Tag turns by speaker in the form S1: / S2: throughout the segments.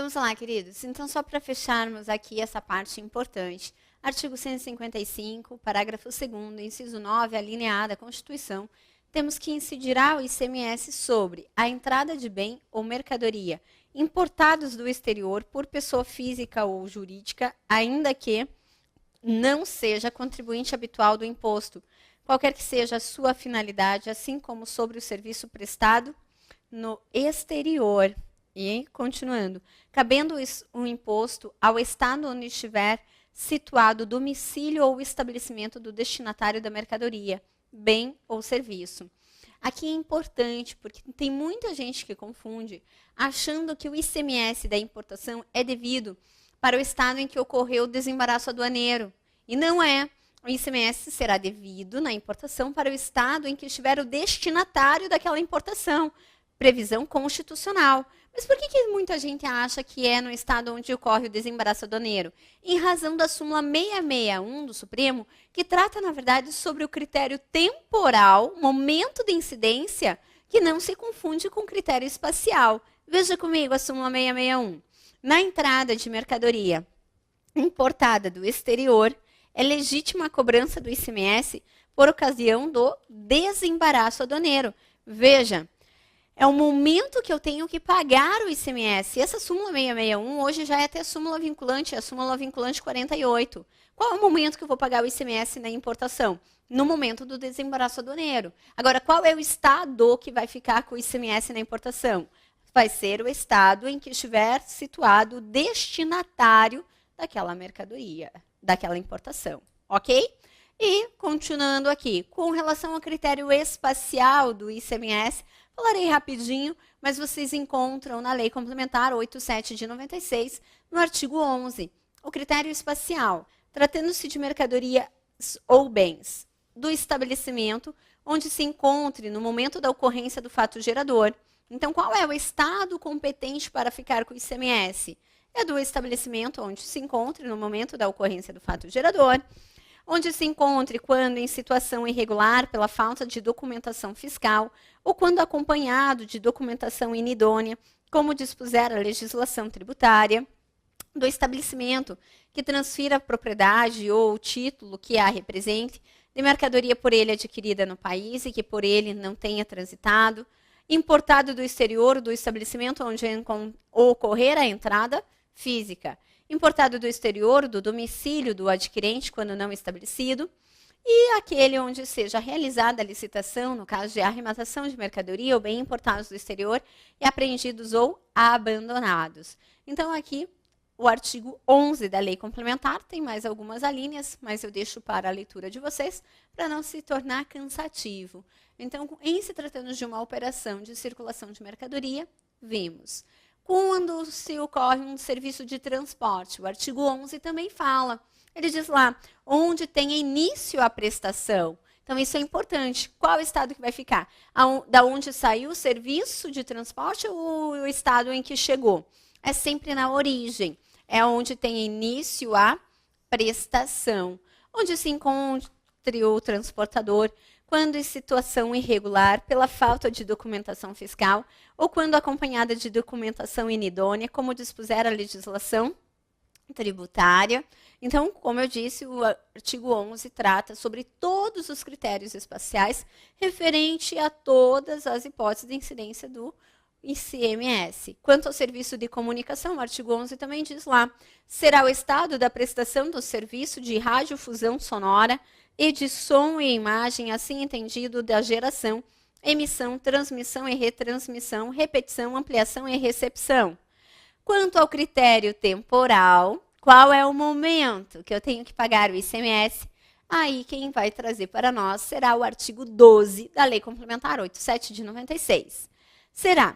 S1: Vamos lá, queridos. Então, só para fecharmos aqui essa parte importante. Artigo 155, parágrafo 2º, inciso 9, alineada à Constituição, temos que incidirá o ICMS sobre a entrada de bem ou mercadoria importados do exterior por pessoa física ou jurídica, ainda que não seja contribuinte habitual do imposto, qualquer que seja a sua finalidade, assim como sobre o serviço prestado no exterior. E, continuando, cabendo o imposto ao estado onde estiver situado o domicílio ou estabelecimento do destinatário da mercadoria, bem ou serviço. Aqui é importante, porque tem muita gente que confunde, achando que o ICMS da importação é devido para o estado em que ocorreu o desembaraço aduaneiro. E não é. O ICMS será devido na importação para o estado em que estiver o destinatário daquela importação. Previsão constitucional. Mas por que muita gente acha que é no estado onde ocorre o desembaraço aduaneiro? Em razão da súmula 661 do Supremo, que trata, na verdade, sobre o critério temporal, momento de incidência, que não se confunde com critério espacial. Veja comigo a súmula 661. Na entrada de mercadoria importada do exterior, é legítima a cobrança do ICMS por ocasião do desembaraço aduaneiro. Veja, é o momento que eu tenho que pagar o ICMS. Essa súmula 661 hoje já é até súmula vinculante, é a súmula vinculante 48. Qual é o momento que eu vou pagar o ICMS na importação? No momento do desembaraço aduaneiro. Agora, qual é o estado que vai ficar com o ICMS na importação? Vai ser o estado em que estiver situado o destinatário daquela mercadoria, daquela importação, ok? E, continuando aqui, com relação ao critério espacial do ICMS, falarei rapidinho, mas vocês encontram na Lei Complementar 87 de 96, no artigo 11, o critério espacial, tratando-se de mercadorias ou bens do estabelecimento onde se encontre no momento da ocorrência do fato gerador. Então, qual é o estado competente para ficar com o ICMS? É do estabelecimento onde se encontre no momento da ocorrência do fato gerador, onde se encontre quando em situação irregular pela falta de documentação fiscal ou quando acompanhado de documentação inidônea, como dispuser a legislação tributária, do estabelecimento que transfira a propriedade ou o título que a represente de mercadoria por ele adquirida no país e que por ele não tenha transitado, importado do exterior do estabelecimento onde ocorrer a entrada física, importado do exterior do domicílio do adquirente quando não estabelecido, e aquele onde seja realizada a licitação, no caso de arrematação de mercadoria ou bem importados do exterior e apreendidos ou abandonados. Então, aqui, o artigo 11 da Lei Complementar tem mais algumas alíneas, mas eu deixo para a leitura de vocês, para não se tornar cansativo. Então, em se tratando de uma operação de circulação de mercadoria, vimos. Quando se ocorre um serviço de transporte, o artigo 11 também fala. Ele diz lá, onde tem início a prestação. Então, isso é importante. Qual estado que vai ficar? Da onde saiu o serviço de transporte ou o estado em que chegou? É sempre na origem. É onde tem início a prestação. Onde se encontre o transportador, quando em situação irregular pela falta de documentação fiscal ou quando acompanhada de documentação inidônea, como dispuser a legislação tributária. Então, como eu disse, o artigo 11 trata sobre todos os critérios espaciais referente a todas as hipóteses de incidência do ICMS. Quanto ao serviço de comunicação, o artigo 11 também diz lá, será o estado da prestação do serviço de radiodifusão sonora e de som e imagem, assim entendido, da geração, emissão, transmissão e retransmissão, repetição, ampliação e recepção. Quanto ao critério temporal, qual é o momento que eu tenho que pagar o ICMS? Aí quem vai trazer para nós será o artigo 12 da Lei Complementar 87 de 96. Será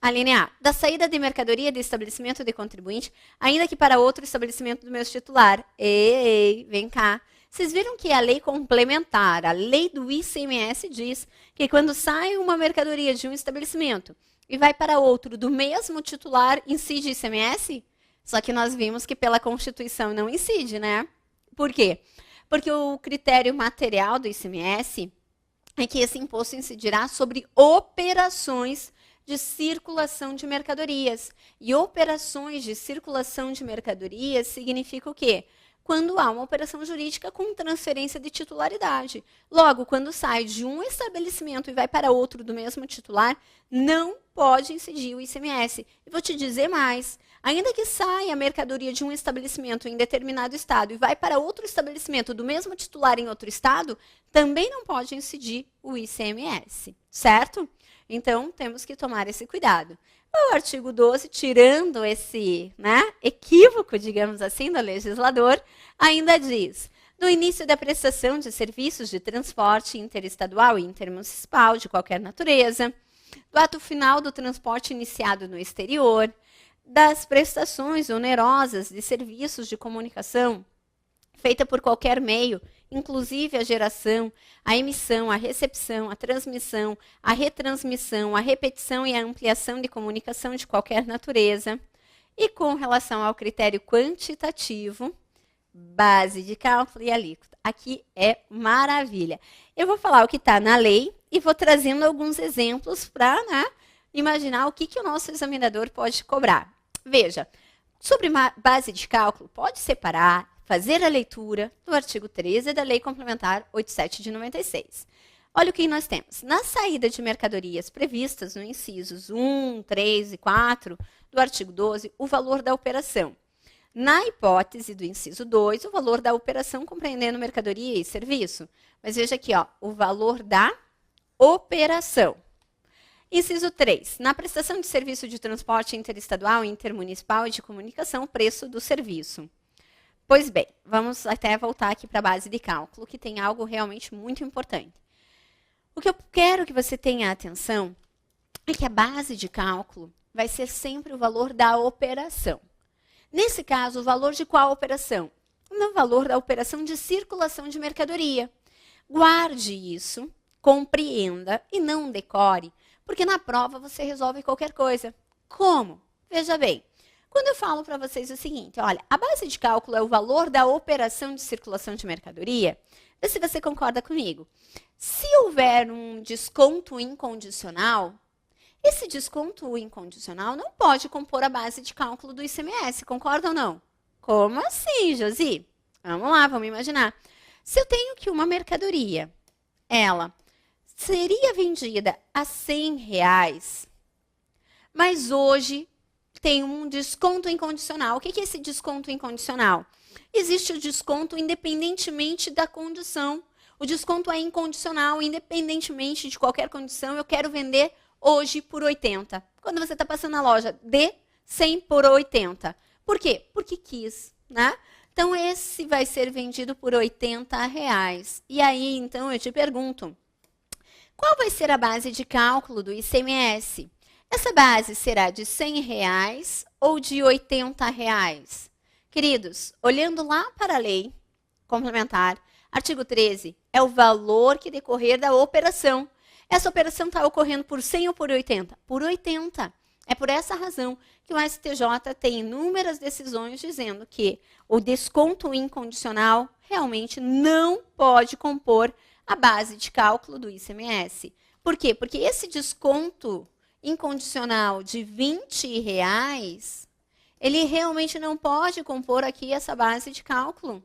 S1: a linha A, da saída de mercadoria de estabelecimento de contribuinte, ainda que para outro estabelecimento do meu titular. Ei, vem cá. Vocês viram que a lei complementar, a lei do ICMS, diz que quando sai uma mercadoria de um estabelecimento e vai para outro do mesmo titular, incide ICMS? Só que nós vimos que pela Constituição não incide, né? Por quê? Porque o critério material do ICMS é que esse imposto incidirá sobre operações de circulação de mercadorias. E operações de circulação de mercadorias significa o quê? Quando há uma operação jurídica com transferência de titularidade. Logo, quando sai de um estabelecimento e vai para outro do mesmo titular, não pode incidir o ICMS. E vou te dizer mais, ainda que saia a mercadoria de um estabelecimento em determinado estado e vai para outro estabelecimento do mesmo titular em outro estado, também não pode incidir o ICMS, certo? Então, temos que tomar esse cuidado. O artigo 12, tirando esse equívoco, digamos assim, do legislador, ainda diz: no início da prestação de serviços de transporte interestadual e intermunicipal de qualquer natureza, do ato final do transporte iniciado no exterior, das prestações onerosas de serviços de comunicação feita por qualquer meio, inclusive a geração, a emissão, a recepção, a transmissão, a retransmissão, a repetição e a ampliação de comunicação de qualquer natureza. E com relação ao critério quantitativo, base de cálculo e alíquota. Aqui é maravilha. Eu vou falar o que está na lei e vou trazendo alguns exemplos para imaginar o que o nosso examinador pode cobrar. Veja, sobre base de cálculo, pode separar, fazer a leitura do artigo 13 da Lei Complementar 87 de 96. Olha o que nós temos. Na saída de mercadorias previstas no incisos 1, 3 e 4 do artigo 12, o valor da operação. Na hipótese do inciso 2, o valor da operação compreendendo mercadoria e serviço. Mas veja aqui, o valor da operação. Inciso 3. Na prestação de serviço de transporte interestadual, intermunicipal e de comunicação, preço do serviço. Pois bem, vamos até voltar aqui para a base de cálculo, que tem algo realmente muito importante. O que eu quero que você tenha atenção é que a base de cálculo vai ser sempre o valor da operação. Nesse caso, o valor de qual operação? No valor da operação de circulação de mercadoria. Guarde isso, compreenda e não decore, porque na prova você resolve qualquer coisa. Como? Veja bem. Quando eu falo para vocês o seguinte, olha, a base de cálculo é o valor da operação de circulação de mercadoria, vê se você concorda comigo. Se houver um desconto incondicional, esse desconto incondicional não pode compor a base de cálculo do ICMS, concorda ou não? Como assim, Josi? Vamos lá, vamos imaginar. Se eu tenho que uma mercadoria, ela seria vendida a R$100, mas hoje tem um desconto incondicional. O que é esse desconto incondicional? Existe o desconto independentemente da condição. O desconto é incondicional, independentemente de qualquer condição. Eu quero vender hoje por 80. Quando você está passando na loja, dê 100 por 80. Por quê? Porque quis, né? Então, esse vai ser vendido por R$80. E aí, então, eu te pergunto, qual vai ser a base de cálculo do ICMS? Essa base será de R$100 ou de R$80? Queridos, olhando lá para a lei complementar, artigo 13, é o valor que decorrer da operação. Essa operação está ocorrendo por 100 ou por 80? Por 80. É por essa razão que o STJ tem inúmeras decisões dizendo que o desconto incondicional realmente não pode compor a base de cálculo do ICMS. Por quê? Porque esse desconto incondicional de R$20, ele realmente não pode compor aqui essa base de cálculo,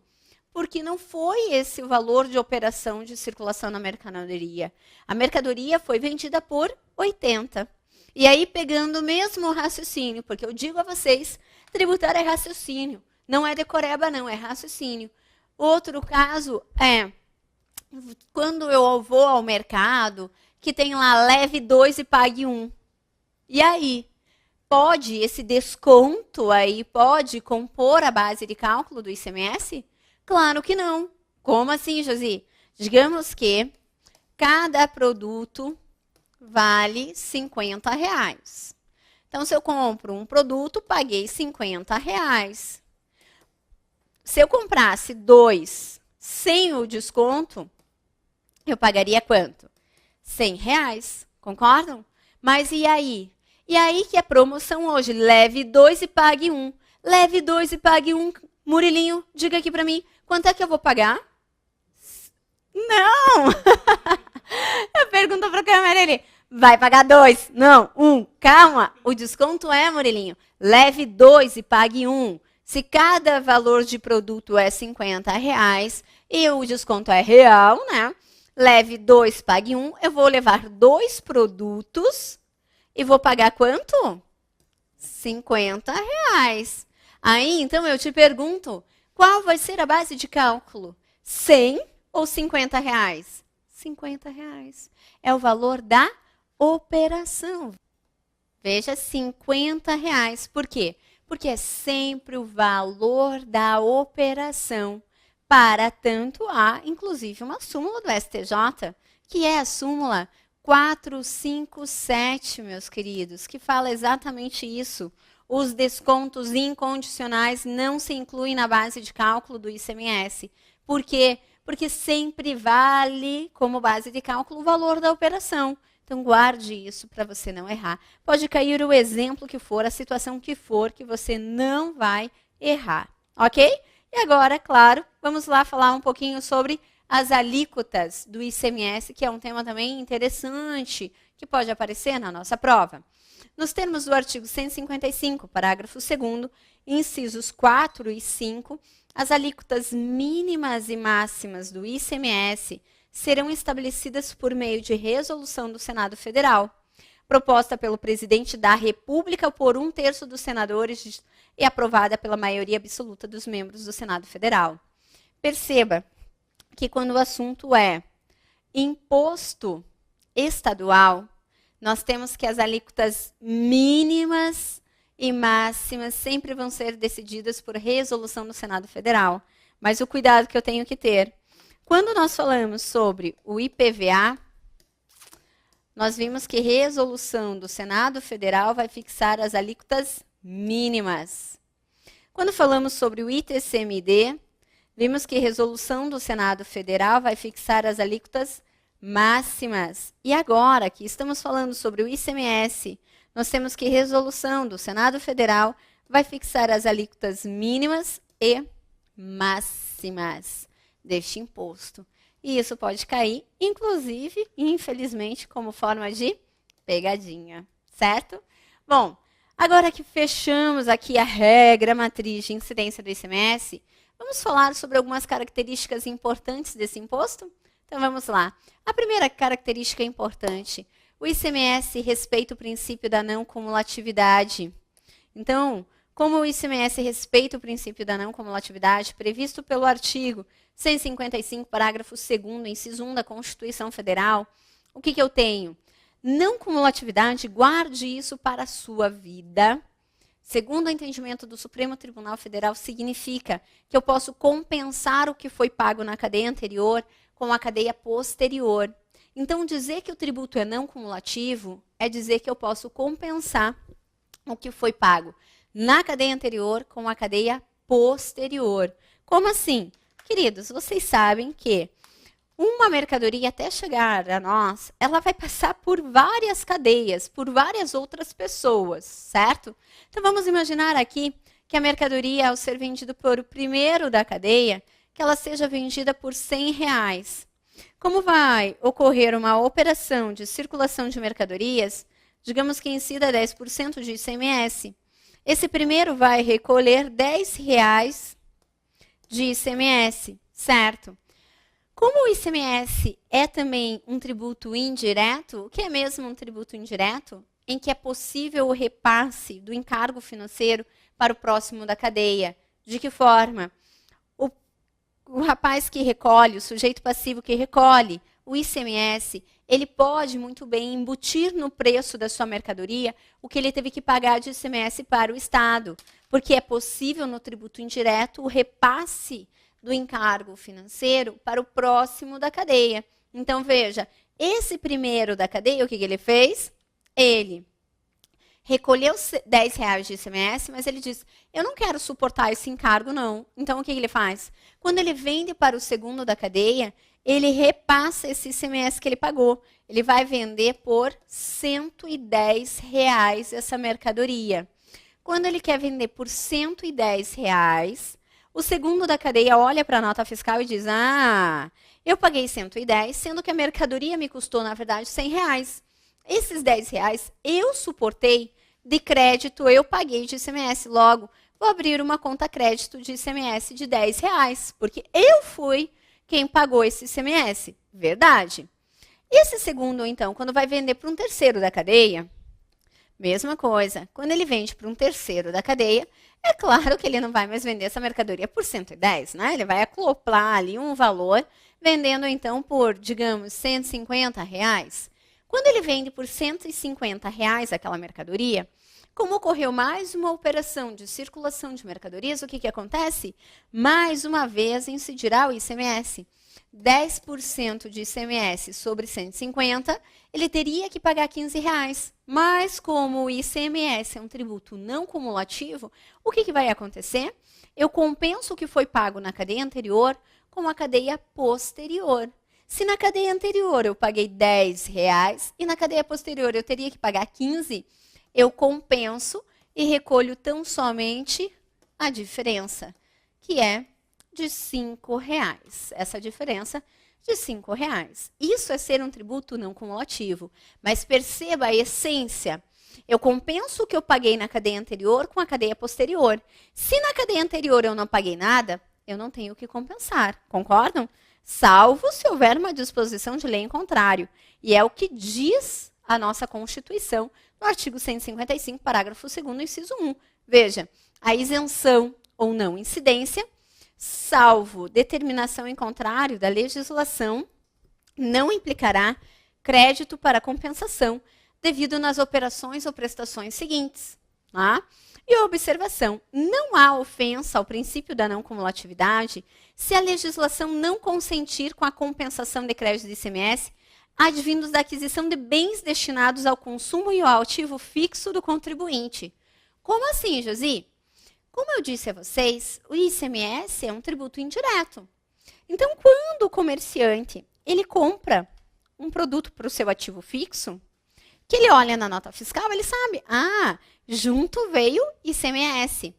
S1: porque não foi esse o valor de operação de circulação na mercadoria. A mercadoria foi vendida por 80. E aí, pegando o mesmo raciocínio, porque eu digo a vocês, tributário é raciocínio, não é decoreba não, é raciocínio. Outro caso é, quando eu vou ao mercado, que tem lá, leve 2 e pague 1. E aí, pode esse desconto aí, pode compor a base de cálculo do ICMS? Claro que não. Como assim, Josi? Digamos que cada produto vale R$50. Então, se eu compro um produto, paguei R$50. Se eu comprasse 2 sem o desconto, eu pagaria quanto? R$100. Concordam? Mas e aí? E aí que é promoção hoje, leve 2 e pague 1. Leve 2 e pague 1. Murilinho, diga aqui para mim, quanto é que eu vou pagar? Não! Eu pergunto para a câmera ali, Vai pagar 2. Não, 1. Calma. O desconto é, Murilinho, leve 2 e pague 1. Se cada valor de produto é R$50 e o desconto é real, né? Leve 2, pague 1. Eu vou levar 2 produtos e vou pagar quanto? R$50. Aí, então, eu te pergunto, qual vai ser a base de cálculo? 100 ou R$50? R$50. É o valor da operação. Veja, R$50. Por quê? Porque é sempre o valor da operação. Para tanto, há, inclusive, uma súmula do STJ, que é a súmula 457, meus queridos, que fala exatamente isso. Os descontos incondicionais não se incluem na base de cálculo do ICMS. Por quê? Porque sempre vale como base de cálculo o valor da operação. Então, guarde isso para você não errar. Pode cair o exemplo que for, a situação que for, que você não vai errar. Ok? E agora, claro, vamos lá falar um pouquinho sobre as alíquotas do ICMS, que é um tema também interessante, que pode aparecer na nossa prova. Nos termos do artigo 155, parágrafo 2º, incisos 4 e 5, as alíquotas mínimas e máximas do ICMS serão estabelecidas por meio de resolução do Senado Federal, proposta pelo presidente da República por 1/3 dos senadores e aprovada pela maioria absoluta dos membros do Senado Federal. Perceba que quando o assunto é imposto estadual, nós temos que as alíquotas mínimas e máximas sempre vão ser decididas por resolução do Senado Federal. Mas o cuidado que eu tenho que ter. Quando nós falamos sobre o IPVA, nós vimos que resolução do Senado Federal vai fixar as alíquotas mínimas. Quando falamos sobre o ITCMD, vimos que resolução do Senado Federal vai fixar as alíquotas máximas. E agora que estamos falando sobre o ICMS, nós temos que resolução do Senado Federal vai fixar as alíquotas mínimas e máximas deste imposto. E isso pode cair, inclusive, infelizmente, como forma de pegadinha, certo? Bom, agora que fechamos aqui a regra matriz de incidência do ICMS, vamos falar sobre algumas características importantes desse imposto? Então vamos lá. A primeira característica importante, o ICMS respeita o princípio da não cumulatividade. Então, como o ICMS respeita o princípio da não cumulatividade, previsto pelo artigo 155, parágrafo 2º, inciso 1 da Constituição Federal, o que eu tenho? Não cumulatividade, guarde isso para a sua vida. Segundo o entendimento do Supremo Tribunal Federal, significa que eu posso compensar o que foi pago na cadeia anterior com a cadeia posterior. Então, dizer que o tributo é não cumulativo é dizer que eu posso compensar o que foi pago na cadeia anterior com a cadeia posterior. Como assim? Queridos, vocês sabem que uma mercadoria, até chegar a nós, ela vai passar por várias cadeias, por várias outras pessoas, certo? Então, vamos imaginar aqui que a mercadoria, ao ser vendida por o primeiro da cadeia, que ela seja vendida por R$100. Como vai ocorrer uma operação de circulação de mercadorias, digamos que incida 10% de ICMS, esse primeiro vai recolher R$10 de ICMS, certo? Como o ICMS é também um tributo indireto, o que é mesmo um tributo indireto? Em que é possível o repasse do encargo financeiro para o próximo da cadeia. De que forma? O rapaz que recolhe, o sujeito passivo que recolhe o ICMS, ele pode muito bem embutir no preço da sua mercadoria o que ele teve que pagar de ICMS para o Estado, porque é possível no tributo indireto o repasse do encargo financeiro para o próximo da cadeia. Então, veja, esse primeiro da cadeia, o que ele fez? Ele recolheu R$10 de ICMS, mas ele diz, eu não quero suportar esse encargo, não. Então, o que ele faz? Quando ele vende para o segundo da cadeia, ele repassa esse ICMS que ele pagou. Ele vai vender por R$110 essa mercadoria. Quando ele quer vender por R$110, o segundo da cadeia olha para a nota fiscal e diz, eu paguei 110, sendo que a mercadoria me custou, na verdade, R$100. esses R$10 eu suportei de crédito, eu paguei de ICMS. Logo, vou abrir uma conta crédito de ICMS de R$10, porque eu fui quem pagou esse ICMS. Verdade. Esse segundo, então, quando vai vender para um terceiro da cadeia, mesma coisa. Quando ele vende para um terceiro da cadeia, é claro que ele não vai mais vender essa mercadoria por 110, né? Ele vai acoplar ali um valor, vendendo então por, digamos, R$150. Quando ele vende por R$150 aquela mercadoria, como ocorreu mais uma operação de circulação de mercadorias, o que acontece? Mais uma vez incidirá o ICMS. 10% de ICMS sobre 150, ele teria que pagar R$15. Mas como o ICMS é um tributo não cumulativo, o que vai acontecer? Eu compenso o que foi pago na cadeia anterior com a cadeia posterior. Se na cadeia anterior eu paguei R$10 e na cadeia posterior eu teria que pagar 15, eu compenso e recolho tão somente a diferença, que é de R$5. Essa diferença de R$5. Isso é ser um tributo não cumulativo. Mas perceba a essência. Eu compenso o que eu paguei na cadeia anterior com a cadeia posterior. Se na cadeia anterior eu não paguei nada, eu não tenho o que compensar. Concordam? Salvo se houver uma disposição de lei em contrário. E é o que diz a nossa Constituição no artigo 155, parágrafo 2º, inciso 1. Veja, a isenção ou não incidência, salvo determinação em contrário da legislação, não implicará crédito para compensação devido nas operações ou prestações seguintes. Tá? E observação, não há ofensa ao princípio da não cumulatividade se a legislação não consentir com a compensação de crédito de ICMS advindos da aquisição de bens destinados ao consumo e ao ativo fixo do contribuinte. Como assim, Josi? Como eu disse a vocês, o ICMS é um tributo indireto. Então, quando o comerciante ele compra um produto para o seu ativo fixo, que ele olha na nota fiscal, ele sabe, junto veio ICMS.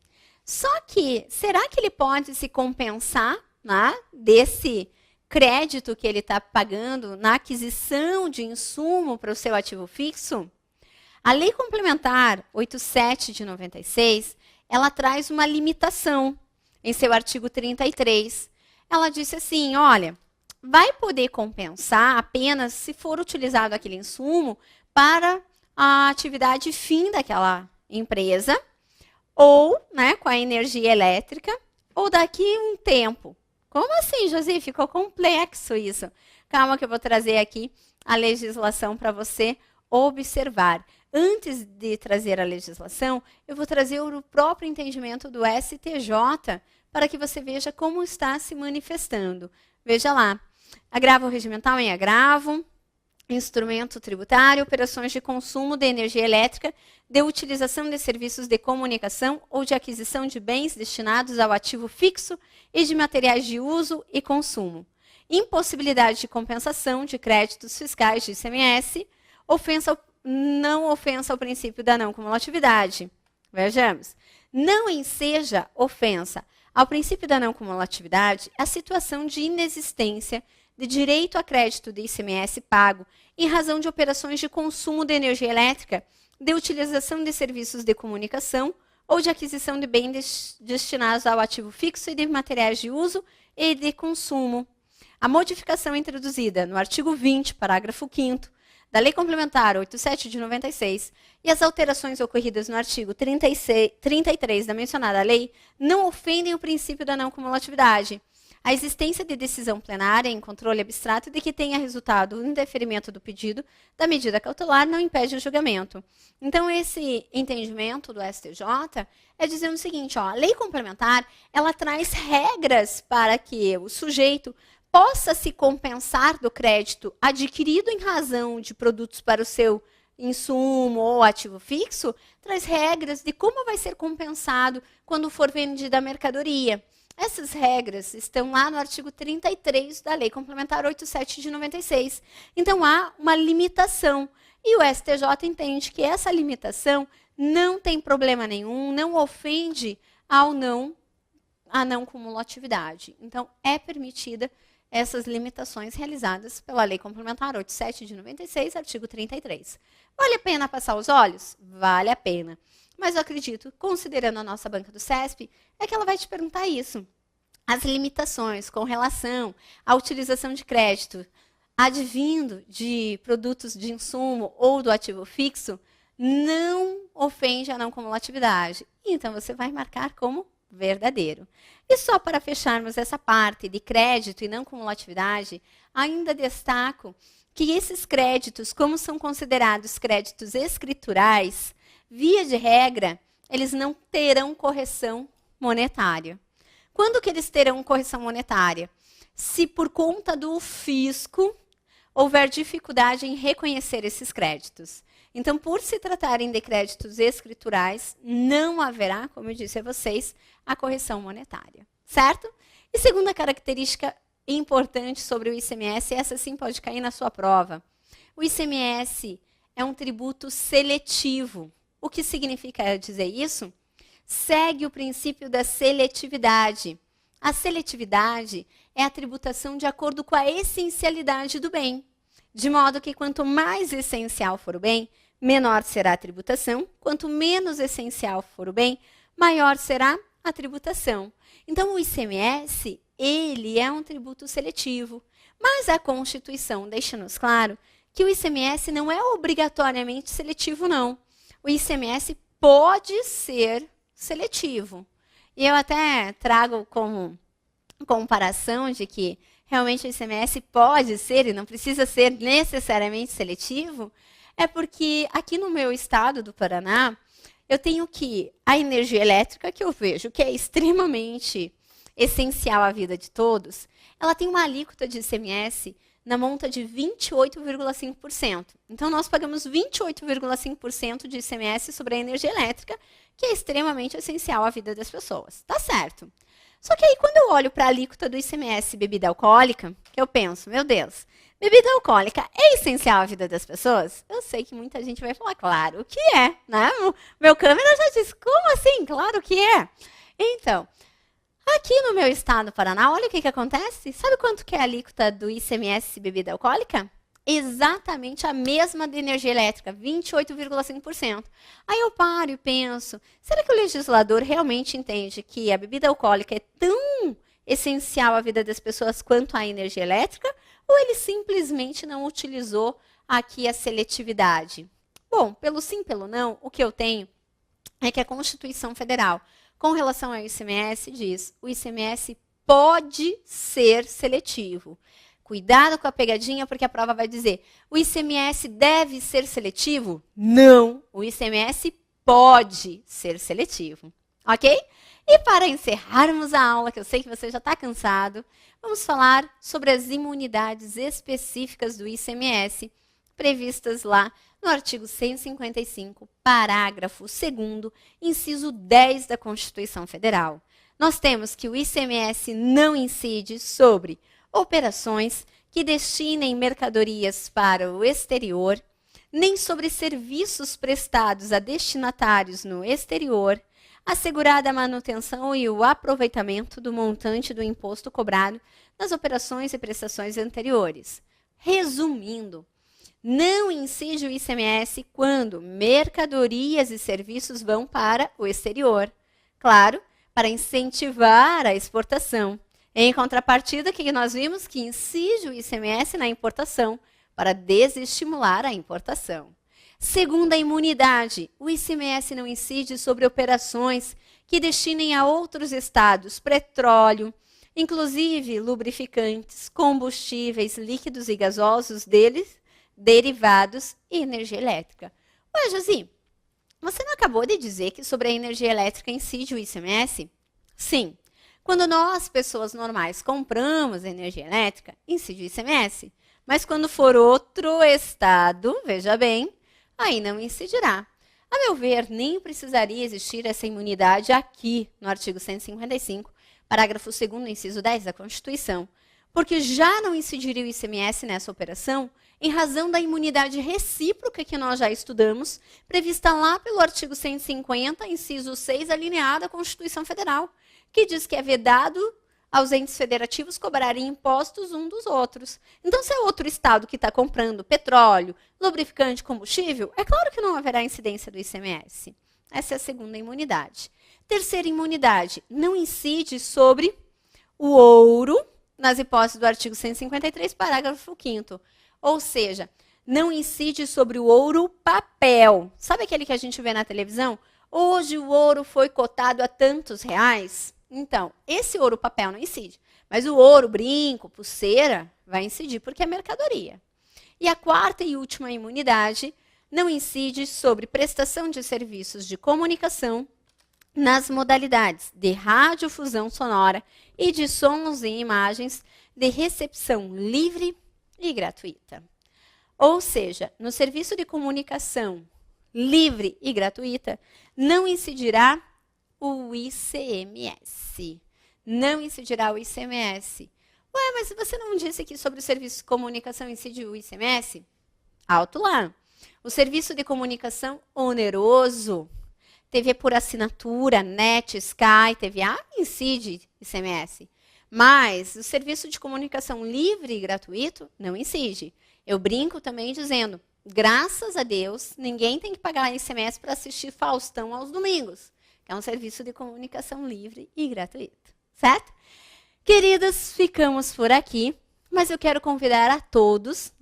S1: Só que, será que ele pode se compensar, né, desse crédito que ele está pagando na aquisição de insumo para o seu ativo fixo? A Lei Complementar 87 de 96, ela traz uma limitação em seu artigo 33. Ela disse assim, olha, vai poder compensar apenas se for utilizado aquele insumo para a atividade fim daquela empresa, ou, né, com a energia elétrica, ou daqui a um tempo. Como assim, Josi? Ficou complexo isso. Calma que eu vou trazer aqui a legislação para você observar. Antes de trazer a legislação, eu vou trazer o próprio entendimento do STJ para que você veja como está se manifestando. Veja lá, agravo regimental em agravo, instrumento tributário, operações de consumo de energia elétrica, de utilização de serviços de comunicação ou de aquisição de bens destinados ao ativo fixo e de materiais de uso e consumo. Impossibilidade de compensação de créditos fiscais de ICMS, não ofensa ao princípio da não cumulatividade. Vejamos. Não enseja ofensa ao princípio da não cumulatividade a situação de inexistência de direito a crédito de ICMS pago em razão de operações de consumo de energia elétrica, de utilização de serviços de comunicação ou de aquisição de bens destinados ao ativo fixo e de materiais de uso e de consumo. A modificação introduzida no artigo 20, parágrafo 5º, da Lei Complementar 87 de 96 e as alterações ocorridas no artigo 33 da mencionada lei não ofendem o princípio da não cumulatividade. A existência de decisão plenária em controle abstrato de que tenha resultado o indeferimento do pedido da medida cautelar não impede o julgamento. Então, esse entendimento do STJ é dizendo o seguinte, a lei complementar, ela traz regras para que o sujeito possa se compensar do crédito adquirido em razão de produtos para o seu insumo ou ativo fixo, traz regras de como vai ser compensado quando for vendida a mercadoria. Essas regras estão lá no artigo 33 da Lei Complementar 87 de 96. Então, há uma limitação. E o STJ entende que essa limitação não tem problema nenhum, não ofende a não cumulatividade. Então, é permitida essas limitações realizadas pela Lei Complementar 87 de 96, artigo 33. Vale a pena passar os olhos? Vale a pena. Mas eu acredito, considerando a nossa banca do CESP, é que ela vai te perguntar isso. As limitações com relação à utilização de crédito advindo de produtos de insumo ou do ativo fixo não ofende a não cumulatividade. Então, você vai marcar como verdadeiro. E só para fecharmos essa parte de crédito e não cumulatividade, ainda destaco que esses créditos, como são considerados créditos escriturais, via de regra, eles não terão correção monetária. Quando que eles terão correção monetária? Se por conta do fisco houver dificuldade em reconhecer esses créditos. Então, por se tratarem de créditos escriturais, não haverá, como eu disse a vocês, a correção monetária, certo? E segunda característica importante sobre o ICMS, essa sim pode cair na sua prova. O ICMS é um tributo seletivo. O que significa dizer isso? Segue o princípio da seletividade. A seletividade é a tributação de acordo com a essencialidade do bem. De modo que quanto mais essencial for o bem, menor será a tributação. Quanto menos essencial for o bem, maior será a tributação. Então, o ICMS, ele é um tributo seletivo. Mas a Constituição deixa-nos claro que o ICMS não é obrigatoriamente seletivo, não. O ICMS pode ser seletivo. E eu até trago como comparação de que realmente o ICMS pode ser e não precisa ser necessariamente seletivo, é porque aqui no meu estado do Paraná, eu tenho que a energia elétrica, que eu vejo que é extremamente essencial à vida de todos, ela tem uma alíquota de ICMS na monta de 28,5%. Então, nós pagamos 28,5% de ICMS sobre a energia elétrica, que é extremamente essencial à vida das pessoas. Tá certo. Só que aí, quando eu olho para a alíquota do ICMS bebida alcoólica, que eu penso, meu Deus, bebida alcoólica é essencial à vida das pessoas? Eu sei que muita gente vai falar, claro que é, né? Meu câmera já disse, como assim? Claro que é. Então, aqui no meu estado do Paraná, olha o que acontece. Sabe quanto que é a alíquota do ICMS bebida alcoólica? Exatamente a mesma de energia elétrica, 28,5%. Aí eu paro e penso, será que o legislador realmente entende que a bebida alcoólica é tão essencial à vida das pessoas quanto a energia elétrica? Ou ele simplesmente não utilizou aqui a seletividade? Bom, pelo sim, pelo não, o que eu tenho é que a Constituição Federal, com relação ao ICMS, diz o ICMS pode ser seletivo. Cuidado com a pegadinha, porque a prova vai dizer, o ICMS deve ser seletivo? Não, o ICMS pode ser seletivo, ok? E para encerrarmos a aula, que eu sei que você já está cansado, vamos falar sobre as imunidades específicas do ICMS, previstas lá no artigo 155, parágrafo 2º, inciso 10 da Constituição Federal. Nós temos que o ICMS não incide sobre operações que destinem mercadorias para o exterior, nem sobre serviços prestados a destinatários no exterior, assegurada a manutenção e o aproveitamento do montante do imposto cobrado nas operações e prestações anteriores. Resumindo, não incide o ICMS quando mercadorias e serviços vão para o exterior. Claro, para incentivar a exportação. Em contrapartida, que nós vimos que incide o ICMS na importação, para desestimular a importação. Segundo a imunidade, o ICMS não incide sobre operações que destinem a outros estados petróleo, inclusive lubrificantes, combustíveis líquidos e gasosos deles, derivados e energia elétrica. Ué, Josi, você não acabou de dizer que sobre a energia elétrica incide o ICMS? Sim. Quando nós, pessoas normais, compramos energia elétrica, incide o ICMS. Mas quando for outro estado, veja bem, aí não incidirá. A meu ver, nem precisaria existir essa imunidade aqui no artigo 155, parágrafo 2º, inciso 10 da Constituição, porque já não incidiria o ICMS nessa operação em razão da imunidade recíproca que nós já estudamos, prevista lá pelo artigo 150, inciso 6, alineado à Constituição Federal, que diz que é vedado aos entes federativos cobrarem impostos um dos outros. Então, se é outro estado que está comprando petróleo, lubrificante, combustível, é claro que não haverá incidência do ICMS. Essa é a segunda imunidade. Terceira imunidade, não incide sobre o ouro, nas hipóteses do artigo 153, parágrafo 5º. Ou seja, não incide sobre o ouro papel. Sabe aquele que a gente vê na televisão? Hoje o ouro foi cotado a tantos reais. Então, esse ouro papel não incide. Mas o ouro, brinco, pulseira, vai incidir porque é mercadoria. E a quarta e última imunidade não incide sobre prestação de serviços de comunicação nas modalidades de radiodifusão sonora e de sons e imagens de recepção livre e gratuita. Ou seja, no serviço de comunicação livre e gratuita, não incidirá o ICMS. Não incidirá o ICMS. Ué, mas você não disse que sobre o serviço de comunicação incide o ICMS? Alto lá. O serviço de comunicação oneroso, TV por assinatura, NET, Sky, TVA, incide ICMS. Mas o serviço de comunicação livre e gratuito não incide. Eu brinco também dizendo, graças a Deus, ninguém tem que pagar ICMS para assistir Faustão aos domingos. É um serviço de comunicação livre e gratuito, certo? Queridas, ficamos por aqui, mas eu quero convidar a todos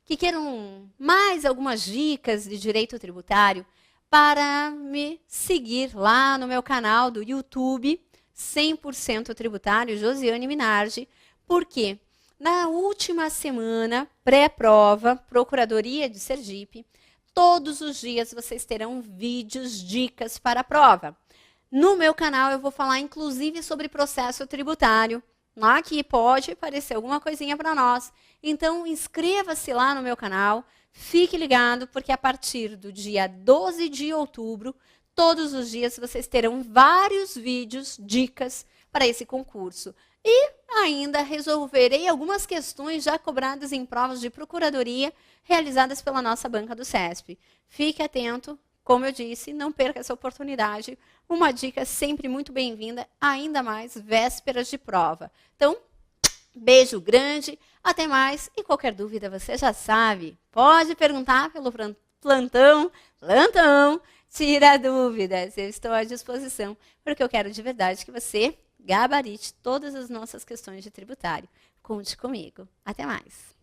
S1: que queiram mais algumas dicas de direito tributário para me seguir lá no meu canal do YouTube, 100% Tributário, Josiane Minardi, porque na última semana, pré-prova, Procuradoria de Sergipe, todos os dias vocês terão vídeos, dicas para a prova. No meu canal eu vou falar inclusive sobre processo tributário, lá que pode aparecer alguma coisinha para nós. Então inscreva-se lá no meu canal, fique ligado, porque a partir do dia 12 de outubro, todos os dias vocês terão vários vídeos, dicas para esse concurso. E ainda resolverei algumas questões já cobradas em provas de procuradoria realizadas pela nossa banca do CESP. Fique atento, como eu disse, não perca essa oportunidade. Uma dica sempre muito bem-vinda, ainda mais vésperas de prova. Então, beijo grande, até mais. E qualquer dúvida você já sabe, pode perguntar pelo plantão, tira dúvidas. Eu estou à disposição, porque eu quero de verdade que você gabarite todas as nossas questões de tributário. Conte comigo. Até mais.